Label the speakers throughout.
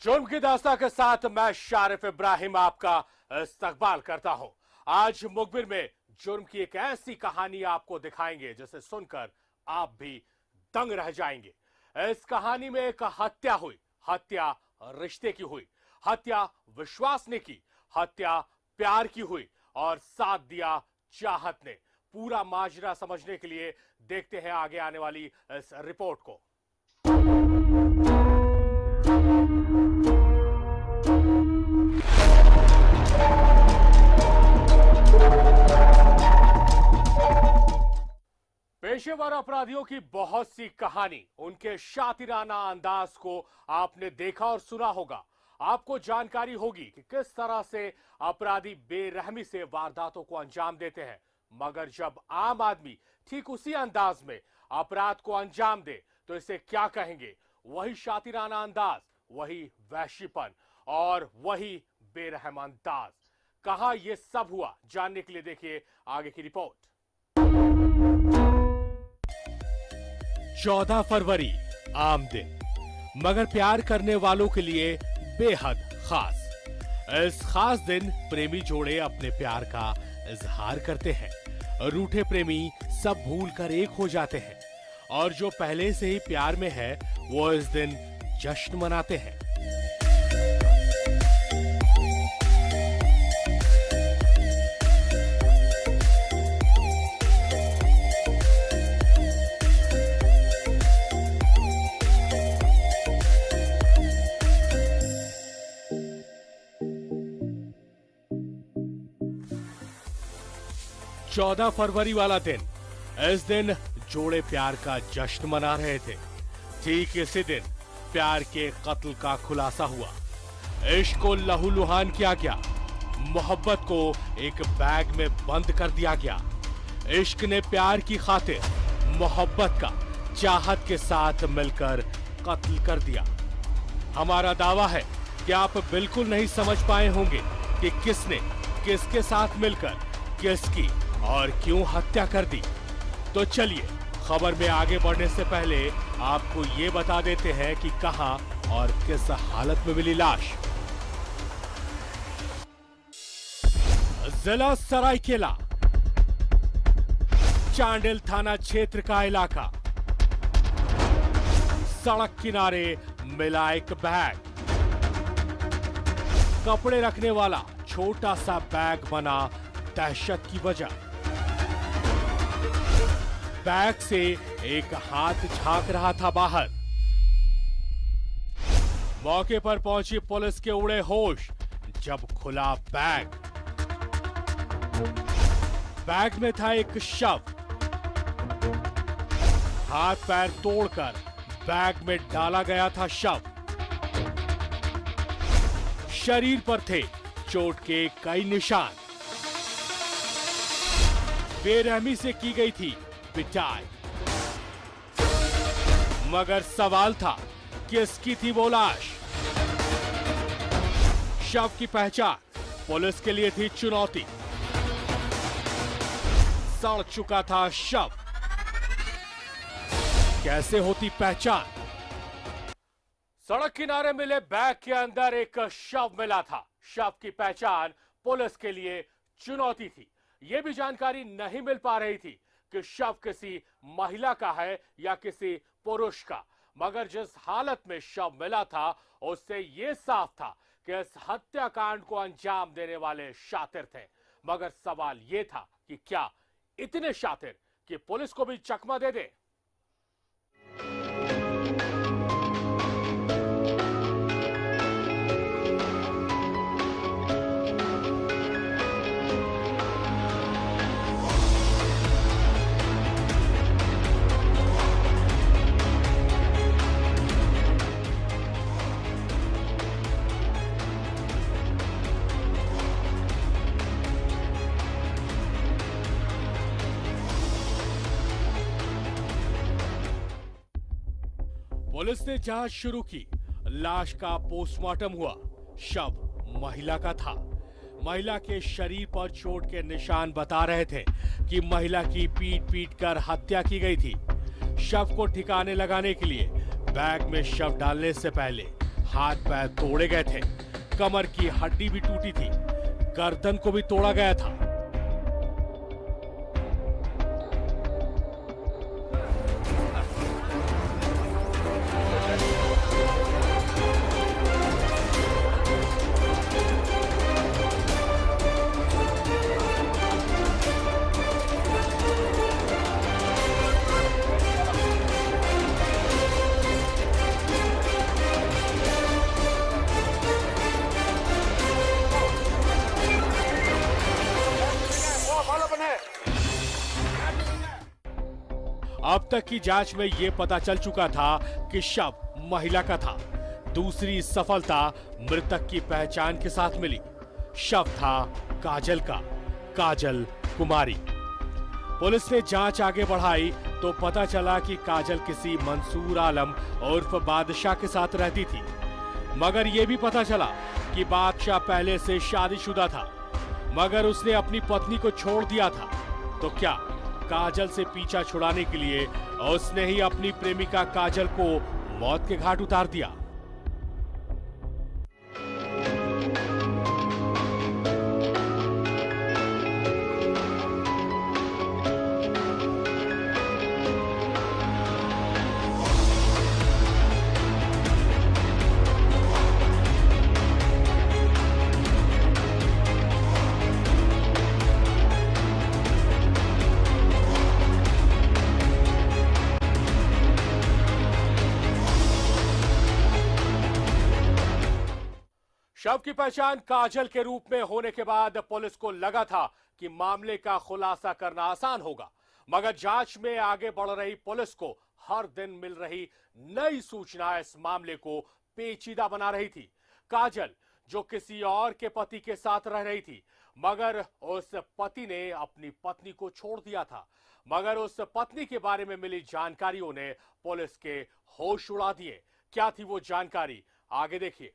Speaker 1: जुर्म की दास्तां के साथ मैं शारिफ इब्राहिम आपका इस्तकबाल करता हूं। आज मुखबिर में जुर्म की एक ऐसी कहानी आपको दिखाएंगे जिसे सुनकर आप भी दंग रह जाएंगे। इस कहानी में एक हत्या हुई, हत्या रिश्ते की हुई, हत्या विश्वास ने की, हत्या प्यार की हुई और साथ दिया चाहत ने। पूरा माजरा समझने के लिए देखते हैं आगे आने वाली इस रिपोर्ट को। पेशेवर अपराधियों की बहुत सी कहानी, उनके शातिराना अंदाज को आपने देखा और सुना होगा। आपको जानकारी होगी कि किस तरह से अपराधी बेरहमी से वारदातों को अंजाम देते हैं, मगर जब आम आदमी ठीक उसी अंदाज में अपराध को अंजाम दे तो इसे क्या कहेंगे? वही शातिराना अंदाज, वही वहशीपन और वही बेरहम अंदाज। कहां यह सब हुआ, जानने के लिए देखिए आगे की रिपोर्ट। 14 फरवरी आम दिन, मगर प्यार करने वालों के लिए बेहद खास। इस खास दिन प्रेमी जोड़े अपने प्यार का इजहार करते हैं। रूठे प्रेमी सब भूलकर एक हो जाते हैं और जो पहले से ही प्यार में है वो इस दिन जश्न मनाते हैं। चौदह फरवरी वाला दिन, इस दिन जोड़े प्यार का जश्न मना रहे थे। ठीक इसी दिन प्यार के कत्ल का खुलासा हुआ। इश्क को लहूलुहान किया गया, मोहब्बत को एक बैग में बंद कर दिया गया। इश्क ने प्यार की खातिर मोहब्बत का चाहत के साथ मिलकर कत्ल कर दिया। हमारा दावा है कि आप बिल्कुल नहीं समझ पाए होंगे कि किसने किसके साथ मिलकर किसकी और क्यों हत्या कर दी। तो चलिए खबर में आगे बढ़ने से पहले आपको ये बता देते हैं कि कहां और किस हालत में मिली लाश। जिला सरायकेला, चांडिल थाना क्षेत्र का इलाका। सड़क किनारे मिला एक बैग। कपड़े रखने वाला छोटा सा बैग बना दहशत की वजह। बैग से एक हाथ झांक रहा था बाहर। मौके पर पहुंची पुलिस के उड़े होश जब खुला बैग। बैग में था एक शव। हाथ पैर तोड़कर बैग में डाला गया था शव। शरीर पर थे चोट के कई निशान। बेरहमी से की गई थी पिटाई। मगर सवाल था किसकी थी वो लाश? शव की पहचान पुलिस के लिए थी चुनौती। सड़ चुका था शव, कैसे होती पहचान? सड़क किनारे मिले बैग के अंदर एक शव मिला था। शव की पहचान पुलिस के लिए चुनौती थी। यह भी जानकारी नहीं मिल पा रही थी कि शव किसी महिला का है या किसी पुरुष का। मगर जिस हालत में शव मिला था उससे यह साफ था कि इस हत्याकांड को अंजाम देने वाले शातिर थे। मगर सवाल यह था कि क्या इतने शातिर कि पुलिस को भी चकमा दे दे? पुलिस ने जांच शुरू की। लाश का पोस्टमार्टम हुआ। शव महिला का था। महिला के शरीर पर चोट के निशान बता रहे थे कि महिला की पीट पीट कर हत्या की गई थी। शव को ठिकाने लगाने के लिए बैग में शव डालने से पहले हाथ पैर तोड़े गए थे, कमर की हड्डी भी टूटी थी, गर्दन को भी तोड़ा गया था। अब तक की जांच में यह पता चल चुका था कि शव महिला का था। दूसरी सफलता मृतक की पहचान के साथ मिली। शव था काजल का, काजल कुमारी। पुलिस ने जांच आगे बढ़ाई तो पता चला कि काजल किसी मंसूर आलम उर्फ बादशाह के साथ रहती थी। मगर यह भी पता चला कि बादशाह पहले से शादीशुदा था, मगर उसने अपनी पत्नी को छोड़ दिया था। तो क्या काजल से पीछा छुड़ाने के लिए उसने ही अपनी प्रेमिका काजल को मौत के घाट उतार दिया? शव की पहचान काजल के रूप में होने के बाद पुलिस को लगा था कि मामले का खुलासा करना आसान होगा, मगर जांच में आगे बढ़ रही पुलिस को हर दिन मिल रही नई सूचना इस मामले को पेचीदा बना रही थी। काजल जो किसी और के पति के साथ रह रही थी, मगर उस पति ने अपनी पत्नी को छोड़ दिया था। मगर उस पत्नी के बारे में मिली जानकारियों ने पुलिस के होश उड़ा दिए। क्या थी वो जानकारी, आगे देखिए।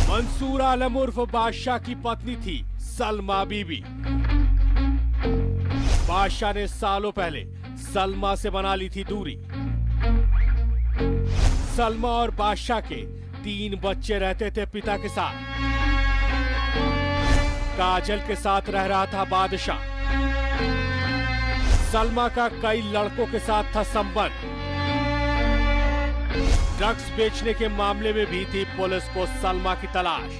Speaker 1: मंसूर आलम उर्फ बादशाह की पत्नी थी सलमा बीबी। बादशाह ने सालों पहले सलमा से बना ली थी दूरी। सलमा और बादशाह के 3 बच्चे रहते थे पिता के साथ। काजल के साथ रह रहा था बादशाह। सलमा का कई लड़कों के साथ था संबंध। ड्रग्स बेचने के मामले में भी थी पुलिस को सलमा की तलाश।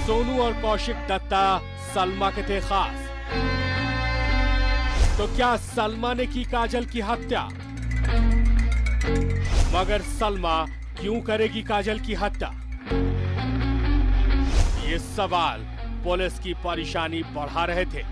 Speaker 1: सोनू और कौशिक दत्ता सलमा के थे खास। तो क्या सलमा ने की काजल की हत्या? मगर सलमा क्यों करेगी काजल की हत्या? ये सवाल पुलिस की परेशानी बढ़ा रहे थे।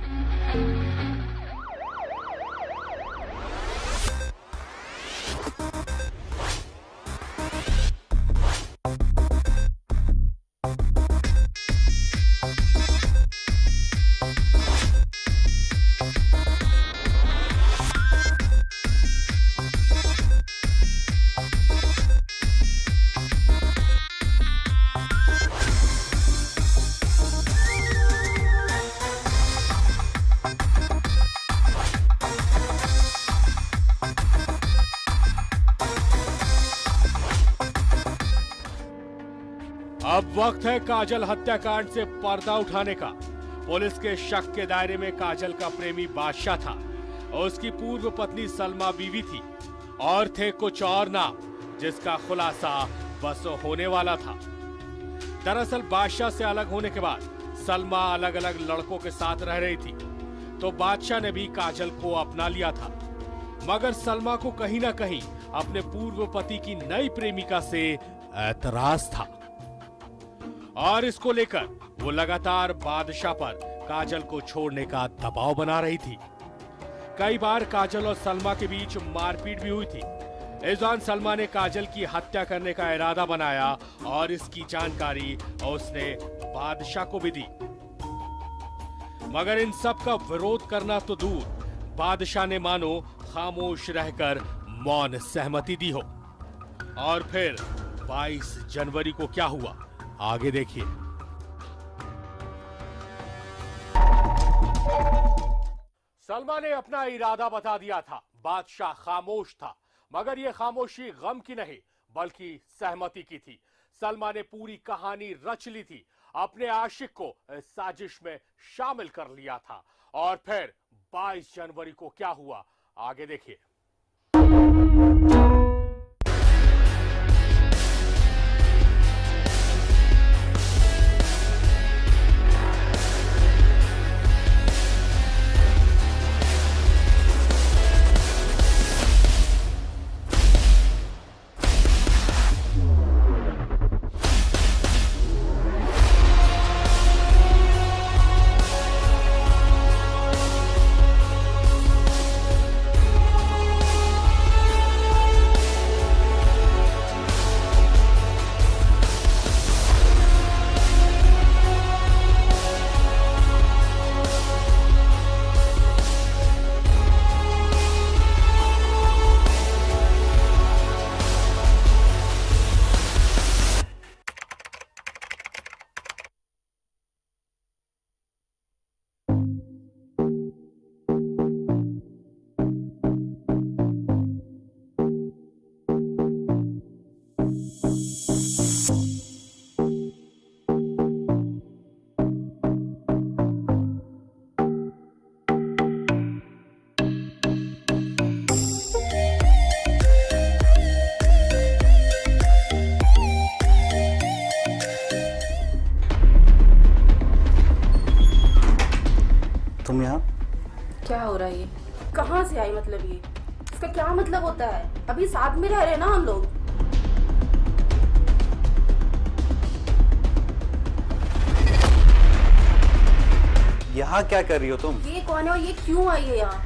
Speaker 1: अब वक्त है काजल हत्याकांड से पर्दा उठाने का। पुलिस के शक के दायरे में काजल का प्रेमी बादशाह था और उसकी पूर्व पत्नी सलमा बीवी थी, और थे कुछ और नाम जिसका खुलासा बस होने वाला था। दरअसल बादशाह से अलग होने के बाद सलमा अलग अलग लड़कों के साथ रह रही थी, तो बादशाह ने भी काजल को अपना लिया था। मगर सलमा को कहीं ना कहीं अपने पूर्व पति की नई प्रेमिका से ऐतराज था, और इसको लेकर वो लगातार बादशाह पर काजल को छोड़ने का दबाव बना रही थी। कई बार काजल और सलमा के बीच मारपीट भी हुई थी। इस दौरान सलमा ने काजल की हत्या करने का इरादा बनाया और इसकी जानकारी उसने बादशाह को भी दी। मगर इन सब का विरोध करना तो दूर, बादशाह ने मानो खामोश रहकर मौन सहमति दी हो। और फिर 22 जनवरी को क्या हुआ, आगे देखिए। सलमा ने अपना इरादा बता दिया था। बादशाह खामोश था। मगर यह खामोशी गम की नहीं बल्कि सहमति की थी। सलमा ने पूरी कहानी रच ली थी, अपने आशिक को इस साजिश में शामिल कर लिया था। और फिर 22 जनवरी को क्या हुआ, आगे देखिए।
Speaker 2: तुम यहाँ?
Speaker 3: क्या हो रहा है ये? कहाँ से आई? मतलब ये इसका क्या मतलब होता है? अभी साथ में रह रहे हैं ना हम लोग।
Speaker 2: यहाँ क्या कर रही हो तुम?
Speaker 3: ये कौन है और ये क्यों आई है यहाँ?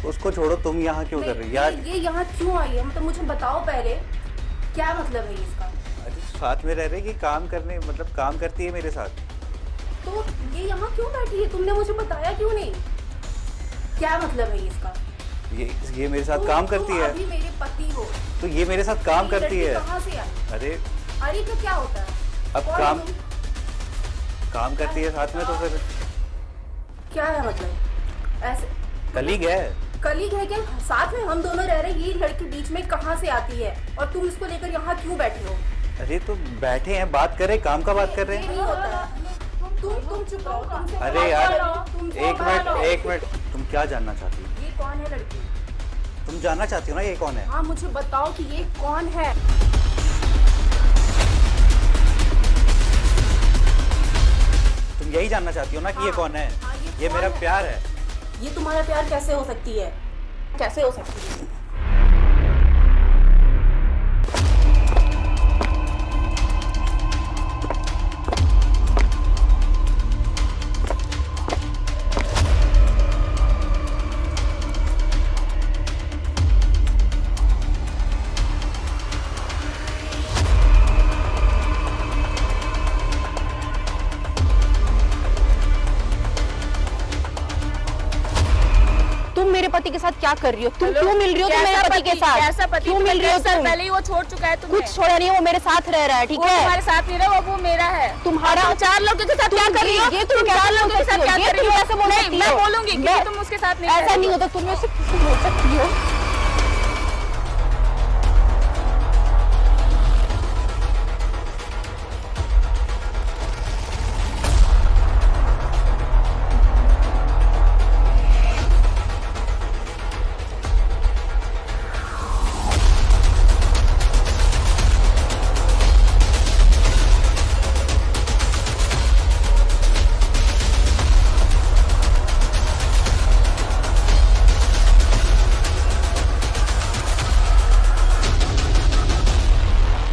Speaker 2: उसको छोड़ो, तुम यहाँ क्यों कर रही हो यार?
Speaker 3: ये यहाँ क्यों आई है? मतलब मुझे बताओ पहले, क्या मतलब है इसका?
Speaker 2: अरे साथ में रह रहे कि काम करने, मतलब काम करती है मेरे साथ।
Speaker 3: तो ये यहाँ क्यों बैठी है? तुमने मुझे बताया क्यों नहीं? क्या मतलब है इसका?
Speaker 2: ये मेरे साथ काम करती है।
Speaker 3: अभी मेरे पति हो
Speaker 2: तो ये मेरे साथ काम करती है।
Speaker 3: कहाँ से आई?
Speaker 2: अरे
Speaker 3: तो क्या होता है?
Speaker 2: अब काम करती है साथ में, तो फिर
Speaker 3: क्या है मतलब? ऐसे
Speaker 2: कलीग है
Speaker 3: क्या? साथ में हम दोनों रह रहे हैं, ये लड़की बीच में कहाँ से आती है? और तुम इसको लेकर यहाँ क्यों बैठे हो?
Speaker 2: अरे तो बैठे हैं, बात कर रहे, काम का बात कर रहे हैं।
Speaker 3: नहीं होता है। तुम चुप रहो।
Speaker 2: अरे यार एक मिनट, तुम क्या जानना चाहती हो?
Speaker 3: ये कौन है लड़की?
Speaker 2: तुम जानना चाहती हो ना ये कौन है?
Speaker 3: हाँ, मुझे बताओ कि ये कौन है।
Speaker 2: तुम यही जानना चाहती हो ना कि ये कौन है?
Speaker 3: हाँ,
Speaker 2: ये मेरा प्यार है।
Speaker 3: ये तुम्हारा प्यार कैसे हो सकती है? कैसे हो सकती है? मेरे पति के साथ क्या कर रही हो? तुम क्यों मिल रही हो? तुम मेरे पति के साथ
Speaker 4: कैसा पति?
Speaker 3: क्यों मिल रही हो? तुम
Speaker 4: पहले ही वो छोड़ चुका है तुम्हें।
Speaker 3: कुछ छोड़ा नहीं है, वो मेरे साथ रह रहा है। ठीक है,
Speaker 4: तुम्हारे साथ नहीं रहा, वो मेरा है।
Speaker 3: तुम्हारा
Speaker 4: 4 लोगों के साथ क्या कर रही हो?
Speaker 3: ये तुम 4 लोगों के साथ क्या कर रही हो?
Speaker 4: नहीं, मैं बोलूंगी कि तुम उसके साथ नहीं।
Speaker 3: ऐसा नहीं होता, तुम उससे बोल सकती हो।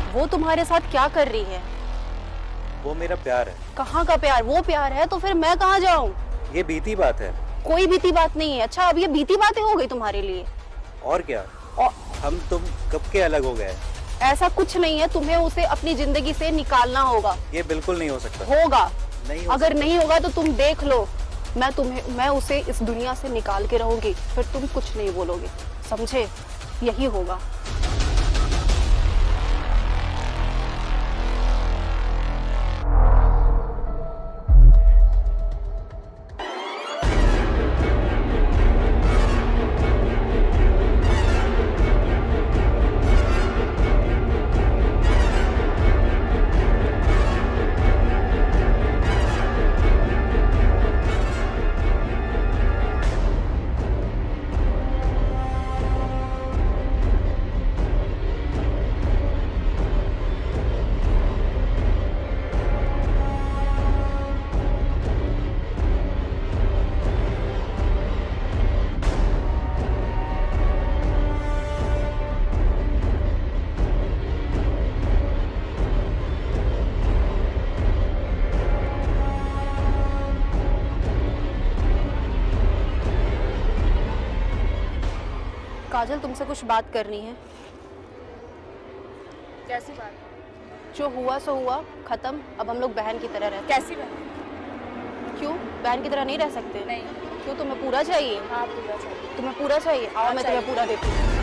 Speaker 3: वो तुम्हारे साथ क्या कर रही है?
Speaker 2: वो मेरा प्यार है।
Speaker 3: कहाँ का प्यार? वो प्यार है तो फिर मैं कहाँ जाऊँ?
Speaker 2: ये बीती बात है।
Speaker 3: कोई बीती बात नहीं है। अच्छा, अब ये बीती बातें हो गई तुम्हारे लिए?
Speaker 2: और क्या,
Speaker 3: और
Speaker 2: हम तुम कब के अलग हो गए?
Speaker 3: ऐसा कुछ नहीं है, तुम्हें उसे अपनी जिंदगी से निकालना होगा।
Speaker 2: ये बिल्कुल नहीं हो सकता।
Speaker 3: होगा।
Speaker 2: नहीं हो
Speaker 3: अगर नहीं होगा तो तुम देख लो, मैं उसे इस दुनिया से निकाल के रहूंगी, फिर तुम कुछ नहीं बोलोगे, समझे? यही होगा। काजल, तुमसे कुछ बात करनी है।
Speaker 4: कैसी बात?
Speaker 3: जो हुआ सो हुआ, खत्म। अब हम लोग बहन की तरह रहते
Speaker 4: कैसी बात?
Speaker 3: हैं। क्यों बहन की तरह नहीं रह सकते?
Speaker 4: नहीं।
Speaker 3: क्यों, तुम्हें पूरा चाहिए?
Speaker 4: हाँ पूरा चाहिए।
Speaker 3: तुम्हें पूरा चाहिए? आओ,
Speaker 4: हाँ,
Speaker 3: मैं तुम्हें
Speaker 4: चाहिए।
Speaker 3: पूरा देती हूँ।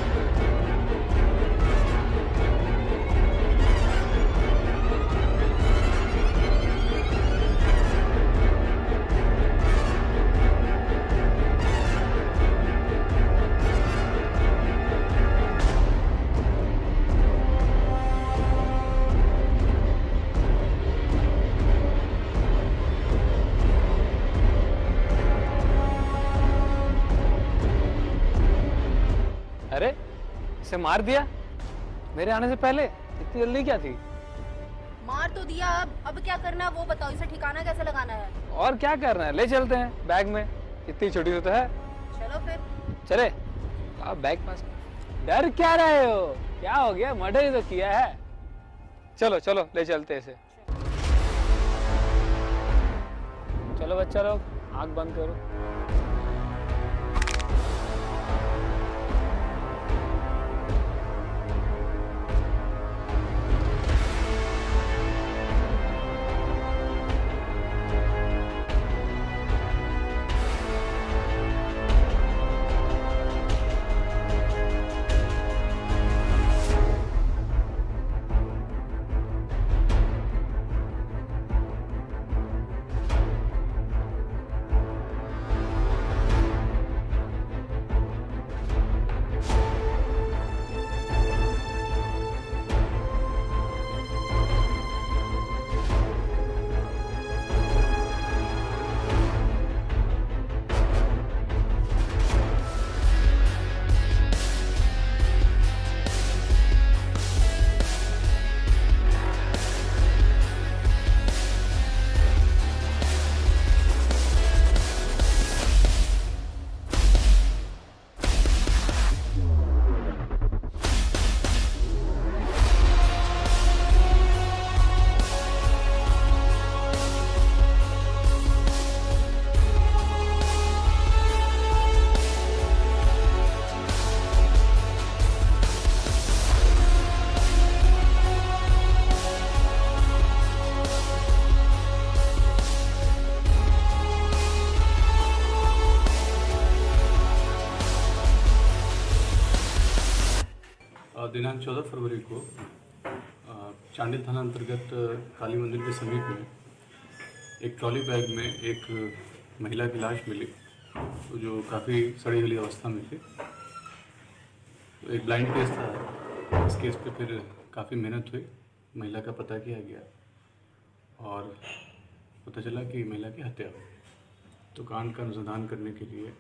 Speaker 5: अरे इसे मार दिया मेरे आने से पहले? इतनी जल्दी क्या थी?
Speaker 3: मार तो दिया, अब क्या करना है वो बताओ। इसे ठिकाना कैसे लगाना है?
Speaker 5: और क्या करना है, ले चलते हैं बैग में, इतनी छोटी सी तो है।
Speaker 3: चलो फिर।
Speaker 5: चले आप बैग पास। डर क्या रहे हो, क्या हो गया, मर्डर ही तो किया है। चलो चलो ले चलते हैं इसे। चलो बच्चा लोग, आंख बंद करो।
Speaker 6: दिनांक 14 फरवरी को चांडिल थाना अंतर्गत काली मंदिर के समीप में एक ट्रॉली बैग में एक महिला की लाश मिली, तो जो काफ़ी सड़ी गली अवस्था में थी। तो एक ब्लाइंड केस था। इस केस पे फिर काफ़ी मेहनत हुई, महिला का पता किया गया और पता चला कि महिला की हत्या हुई। तो कांड का अनुसंधान करने के लिए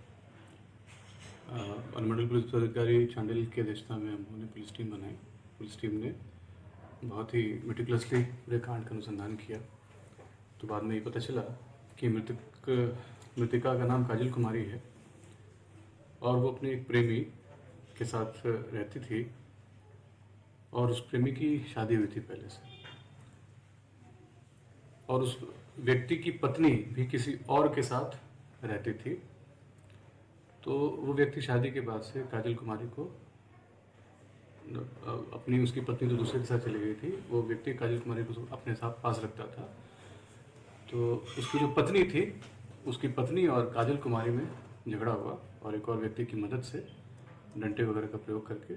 Speaker 6: अनुमंडल पुलिस पदाधिकारी चांडिल के अध्यक्षता में हमने पुलिस टीम बनाई। पुलिस टीम ने बहुत ही मेटिकुलसली पूरे कांड का अनुसंधान किया। तो बाद में ये पता चला कि मृतिका का नाम काजल कुमारी है और वो अपने एक प्रेमी के साथ रहती थी और उस प्रेमी की शादी हुई थी पहले से, और उस व्यक्ति की पत्नी भी किसी और के साथ रहती थी। तो वो व्यक्ति शादी के बाद से काजल कुमारी को उसकी पत्नी तो दूसरे के साथ चली गई थी, वो व्यक्ति काजल कुमारी को अपने साथ पास रखता था। तो उसकी जो पत्नी थी, उसकी पत्नी और काजल कुमारी में झगड़ा हुआ और एक और व्यक्ति की मदद से डंडे वगैरह का प्रयोग करके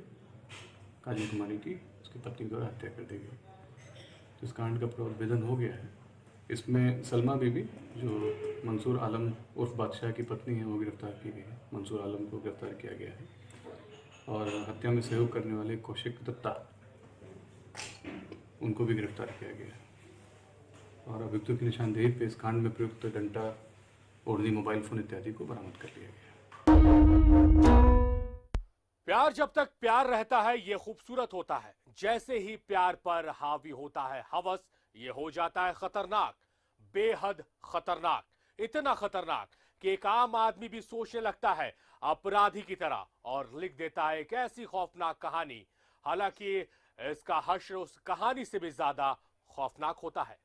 Speaker 6: काजल कुमारी की उसकी पत्नी को हत्या कर दी गई। तो इस कांड का प्रतिवेदन हो गया है। इसमें सलमा बीबी जो मंसूर आलम उर्फ बादशाह की पत्नी है, वो गिरफ्तार की गई है। मंसूर आलम को गिरफ्तार किया गया है और हत्या में सहयोग करने वाले कौशिक दत्ता, उनको भी गिरफ्तार किया गया है और अभियुक्तों की निशानदेही पे इस कांड में प्रयुक्त डंडा, ओढ़नी, मोबाइल फोन इत्यादि को बरामद कर लिया गया।
Speaker 1: प्यार जब तक प्यार रहता है ये खूबसूरत होता है, जैसे ही प्यार पर हावी होता है हवस, ये हो जाता है खतरनाक, बेहद खतरनाक। इतना खतरनाक कि एक आम आदमी भी सोचने लगता है अपराधी की तरह और लिख देता है एक ऐसी खौफनाक कहानी। हालांकि इसका हश्र उस कहानी से भी ज्यादा खौफनाक होता है।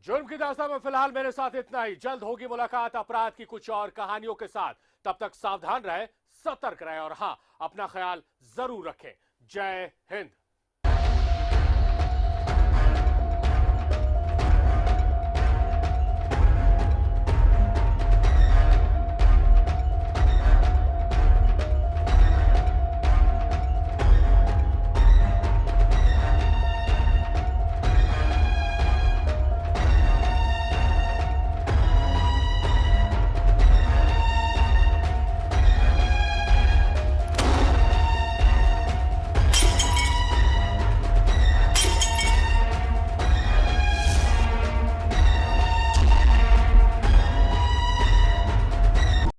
Speaker 1: जुर्म की दास्तान में फिलहाल मेरे साथ इतना ही। जल्द होगी मुलाकात अपराध की कुछ और कहानियों के साथ। तब तक सावधान रहे, सतर्क रहे और हाँ, अपना ख्याल जरूर रखें। जय हिंद।